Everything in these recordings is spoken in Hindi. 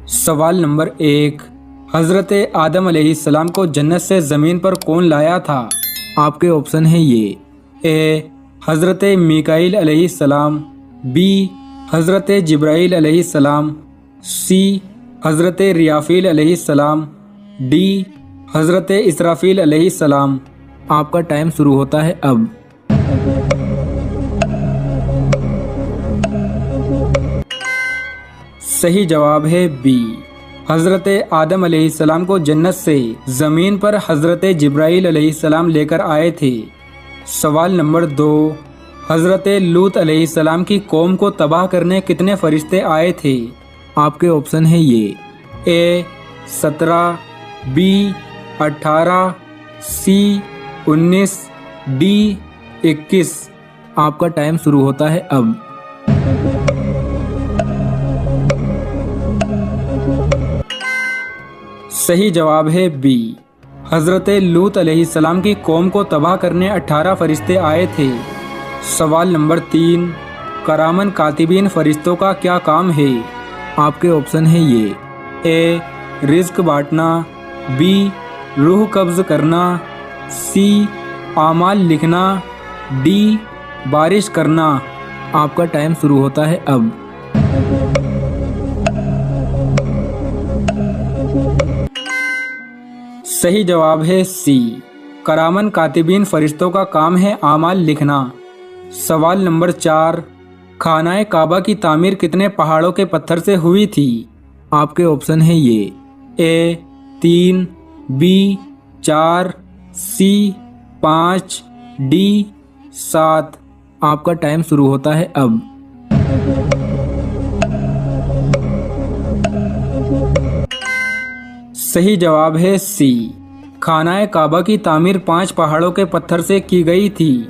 सवाल नंबर 1, हज़रत आदम अलैहिस्सलाम को जन्नत से ज़मीन पर कौन लाया था? आपके ऑप्शन है ये। ए हज़रत मीकाईल अलैहिस्सलाम, बी हज़रत जिब्राईल अलैहिस्सलाम, सी हज़रत रियाफील अलैहिस्सलाम, डी हज़रत इसराफील अलैहिस्सलाम। आपका टाइम शुरू होता है अब। सही जवाब है बी। हज़रत आदम अलैहिस्सलाम को जन्नत से ज़मीन पर हज़रत जिब्राईल अलैहिस्सलाम लेकर आए थे। सवाल नंबर 2, हज़रत लूत अलैहिस्सलाम की कौम को तबाह करने कितने फरिश्ते आए थे? आपके ऑप्शन है ये। ए 17, बी 18, सी 19, डी 21। आपका टाइम शुरू होता है अब। सही जवाब है बी। हज़रत लूत अलैहिस्सलाम की कौम को तबाह करने 18 फरिश्ते आए थे। सवाल नंबर 3, करामन कातिबीन फरिश्तों का क्या काम है? आपके ऑप्शन है ये। ए रिज़्क बांटना, बी रूह कब्ज़ करना, सी आमाल लिखना, डी बारिश करना। आपका टाइम शुरू होता है अब। सही जवाब है सी। करामन कातिबीन फरिश्तों का काम है आमाल लिखना। सवाल नंबर 4, खानाए काबा की तामीर कितने पहाड़ों के पत्थर से हुई थी? आपके ऑप्शन है ये। ए 3, बी 4, सी 5, डी 7। आपका टाइम शुरू होता है अब। सही जवाब है सी। खानाए काबा की तामीर 5 पहाड़ों के पत्थर से की गई थी।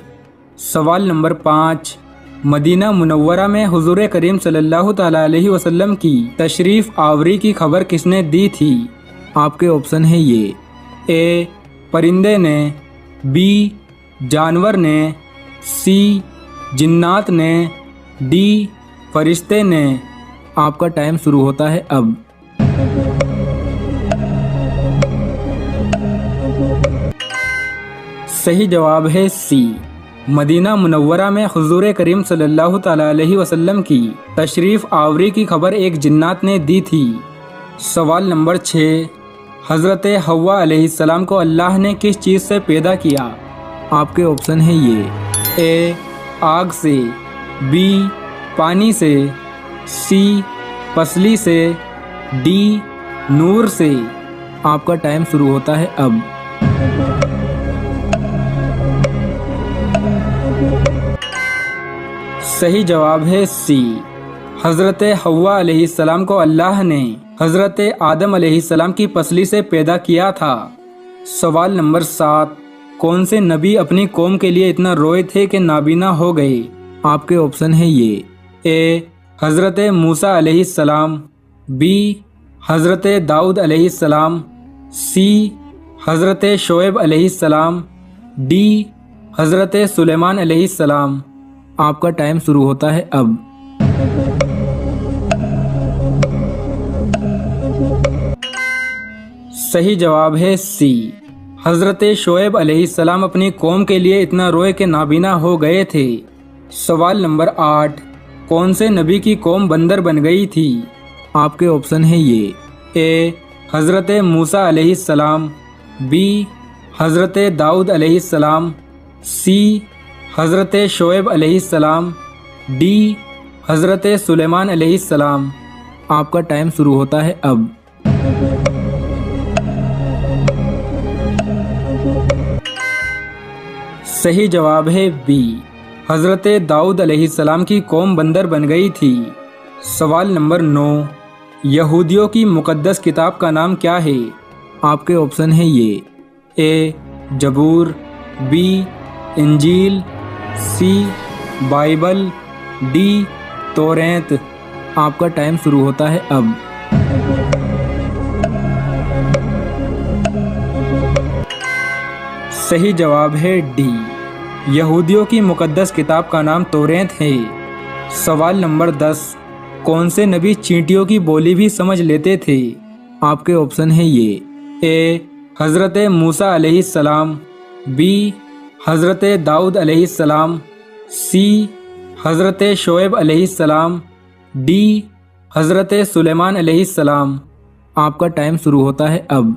सवाल नंबर 5, मदीना मुनव्वरा में हुजूर करीम सल्लल्लाहु तआला अलैहि वसल्लम की तशरीफ आवरी की खबर किसने दी थी? आपके ऑप्शन है ये। ए परिंदे ने, बी जानवर ने, सी जिन्नात ने, डी फरिश्ते ने। आपका टाइम शुरू होता है अब। सही जवाब है सी। मदीना मुनव्वरा में हुजूर करीम सल्लल्लाहु तआला अलैहि वसल्लम की तशरीफ आवरी की खबर एक जिन्नात ने दी थी। सवाल नंबर 6, हज़रत हव्वा अलैहिस्सलाम को अल्लाह ने किस चीज़ से पैदा किया? आपके ऑप्शन है ये। ए आग से, बी पानी से, सी पसली से, डी नूर से। आपका टाइम शुरू होता है अब। सही जवाब है सी। हज़रत हव्वा अलैहिस्सलाम को अल्लाह ने हज़रत आदम अलैहिस्सलाम की पसली से पैदा किया था। सवाल नंबर 7, कौन से नबी अपनी कौम के लिए इतना रोए थे कि नाबीना हो गए? आपके ऑप्शन है ये। ए हज़रत मूसा अलैहिस्सलाम, बी हज़रत दाऊद अलैहिस्सलाम, सी हज़रत शोएब अलैहिस्सलाम, डी हज़रत सुलेमान अलैहिस्सलाम। आपका टाइम शुरू होता है अब। सही जवाब है सी। हज़रत शोएब अलैहिस्सलाम अपनी कौम के लिए इतना रोए कि नाबीना हो गए थे। सवाल नंबर 8, कौन से नबी की कौम बंदर बन गई थी? आपके ऑप्शन है ये। ए हज़रत मूसा अलैहिस्सलाम, बी हज़रत दाऊद अलैहिस्सलाम, सी हज़रत शोएब अलैहिस्सलाम, डी हज़रत सुलेमान अलैहिस्सलाम। आपका टाइम शुरू होता है अब। सही जवाब है बी। हज़रत दाऊद अलैहिस्सलाम की कौम बंदर बन गई थी। सवाल नंबर 9, यहूदियों की मुक़द्दस किताब का नाम क्या है? आपके ऑप्शन है ये। ए जबूर, बी इंजील, सी बाइबल, डी तौरेत। आपका टाइम शुरू होता है अब। सही जवाब है डी। यहूदियों की मुक़द्दस किताब का नाम तौरेत है। सवाल नंबर 10, कौन से नबी चींटियों की बोली भी समझ लेते थे? आपके ऑप्शन है ये। ए हज़रत मूसा अलैहिस्सलाम, बी हज़रत दाऊद अलैहिस्सलाम, सी हज़रत शोएब अलैहिस्सलाम, डी हज़रत सुलेमान अलैहिस्सलाम। आपका टाइम शुरू होता है अब।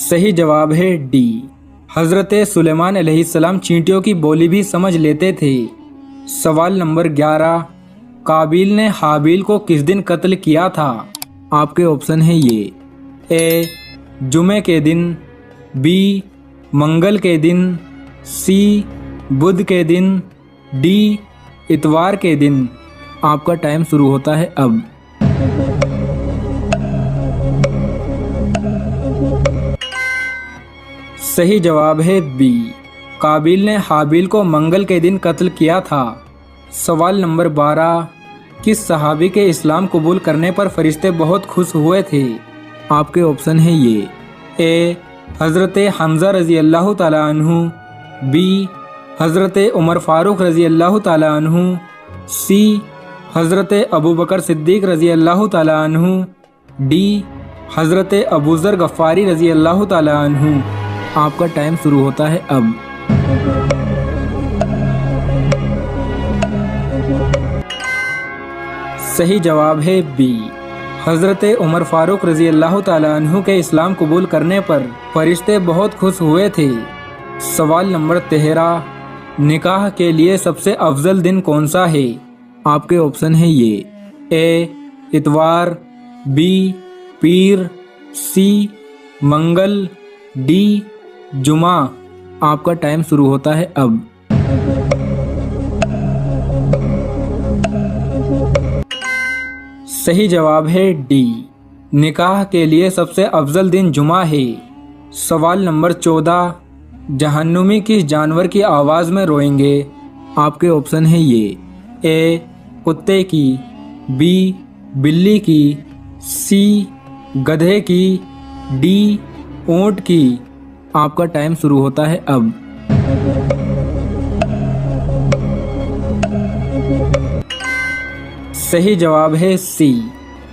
सही जवाब है डी, हज़रत सुलेमान अलैहिस्सलाम चींटियों की बोली भी समझ लेते थे। सवाल नंबर 11, काबिल ने हाबिल को किस दिन कत्ल किया था? आपके ऑप्शन है ये। ए जुमे के दिन, बी मंगल के दिन, सी बुध के दिन, डी इतवार के दिन। आपका टाइम शुरू होता है अब। सही जवाब है बी, काबिल ने हाबिल को मंगल के दिन कत्ल किया था। सवाल नंबर 12, किस सहाबी के इस्लाम कबूल करने पर फरिश्ते बहुत खुश हुए थे? आपके ऑप्शन है ये। ए हज़रत हमज़ा रज़ी अल्लाह ताला अन्हु, बी हज़रत उमर फ़ारूक रज़ी अल्लाह ताला अन्हु, सी हज़रत अबू बकर सिद्दीक़ रज़ी अल्लाह ताला अन्हु, डी हज़रत अबू ज़र गफ़ारी रज़ी अल्लाह ताला अन्हु। आपका टाइम शुरू होता है अब। सही जवाब है बी, हज़रत उमर फ़ारूक रज़ी अल्लाह ताला अन्हु के इस्लाम कबूल करने पर फरिश्ते बहुत खुश हुए थे। सवाल नंबर 13, निकाह के लिए सबसे अफजल दिन कौन सा है? आपके ऑप्शन है ये। ए इतवार, बी पीर, सी मंगल, डी जुमा। आपका टाइम शुरू होता है अब। सही जवाब है डी, निकाह के लिए सबसे अफजल दिन जुमा है। सवाल नंबर 14, जहन्नुमी किस जानवर की आवाज़ में रोएंगे? आपके ऑप्शन है ये। ए कुत्ते की, बी बिल्ली की, सी गधे की, डी ऊंट की। आपका टाइम शुरू होता है अब। सही जवाब है सी,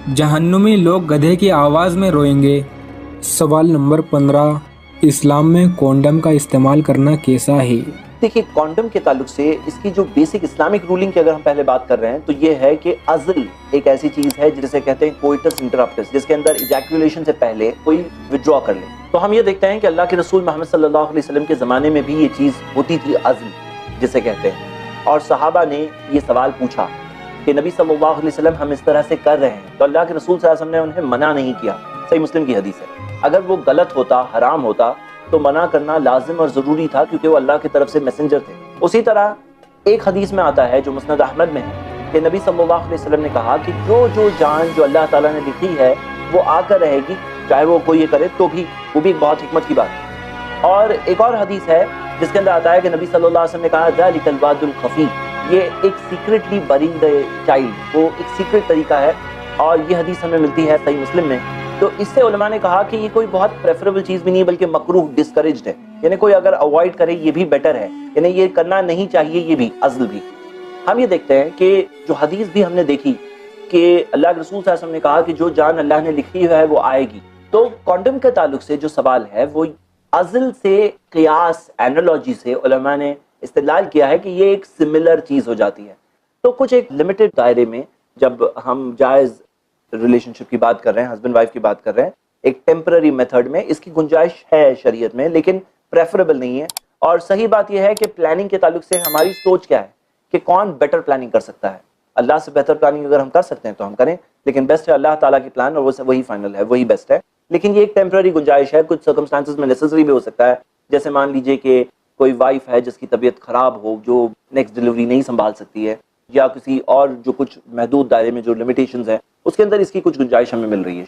जहन्नुमी लोग गधे की आवाज़ में रोएंगे। सवाल नंबर 15, इस्लाम में कॉन्डम का इस्तेमाल करना कैसा है? देखिए, कॉन्डम के ताल्लुक से इसकी जो बेसिक इस्लामिक रूलिंग की अगर हम पहले बात कर रहे हैं तो ये है कि अज़ल एक ऐसी चीज है जिसे कहते हैं कोइटस इंटरप्टस, जिसके अंदर इजैकुलेशन से पहले कोई विड्रॉ कर ले। तो हम ये देखते हैं कि अल्लाह के रसूल मोहम्मद सल्लल्लाहु अलैहि वसल्लम के ज़माने में भी ये चीज़ होती थी, अज़ल जिसे कहते हैं। और सहाबा ने ये सवाल पूछा कि नबी सल्लल्लाहु अलैहि वसल्लम हम इस तरह से कर रहे हैं, तो अल्लाह के रसूल सल्लल्लाहु अलैहि वसल्लम ने उन्हें मना नहीं किया। सही मुस्लिम की हदीस है। अगर वो गलत होता, हराम होता, तो मना करना लाजिम और ज़रूरी था, क्योंकि वो अल्लाह की तरफ से मैसेंजर थे। उसी तरह एक हदीस में आता है जो मुस्नद अहमद में है कि नबी सल्लल्लाहु अलैहि वसल्लम ने कहा कि जो जान जो अल्लाह ताला ने लिखी है वो आकर रहेगी, चाहे वो कोई ये करे तो भी, वो भी एक बहुत हिकमत की बात है। और एक और हदीस है जिसके अंदर आता है कि नबी सल्लल्लाहु अलैहि वसल्लम ने कहा ज़ालिकल वादुल खफी, ये एक सीक्रेटली बरीड चाइल्ड, वो एक सीक्रेट तरीका है। और ये हदीस हमें मिलती है सही मुस्लिम में। तो इससे उलमा ने कहा कि ये कोई बहुत प्रेफरेबल चीज़ भी नहीं, बल्कि मकरूह, डिस्करेज्ड है, यानी कोई अगर अवॉइड करे ये भी बेटर है, यानी ये करना नहीं चाहिए, ये भी अज़ल भी। हम ये देखते हैं कि जो हदीस भी हमने देखी कि अल्लाह के रसूल सल्लल्लाहु अलैहि वसल्लम ने कहा कि जो जान अल्लाह ने लिखी है वो आएगी। तो कॉन्डम के ताल्लुक से जो सवाल है वो अज़ल से, क़ियास, एनालॉजी से उलमा ने इस्तेदलाल किया है कि ये एक सिमिलर चीज़ हो जाती है। तो कुछ एक लिमिटेड दायरे में जब हम जायज़ रिलेशनशिप की बात कर रहे हैं, हस्बैंड वाइफ की बात कर रहे हैं, एक टेम्पररी मेथड में इसकी गुंजाइश है शरीयत में, लेकिन प्रेफरेबल नहीं है। और सही बात यह है कि प्लानिंग के ताल्लुक से हमारी सोच क्या है कि कौन बेटर प्लानिंग कर सकता है। अल्लाह से बेहतर प्लानिंग अगर हम कर सकते हैं तो हम करें, लेकिन बेस्ट है अल्लाह ताला की प्लान, और वो वही फाइनल है, वही बेस्ट है। लेकिन ये एक टेम्पररी गुंजाइश है, कुछ सर्कमस्टांसेस में नेसेसरी भी हो सकता है। जैसे मान लीजिए कि कोई वाइफ है जिसकी तबीयत खराब हो, जो नेक्स्ट डिलीवरी नहीं संभाल सकती है, या किसी और जो कुछ महदूद दायरे में जो लिमिटेशंस है उसके अंदर इसकी कुछ गुंजाइश हमें मिल रही है।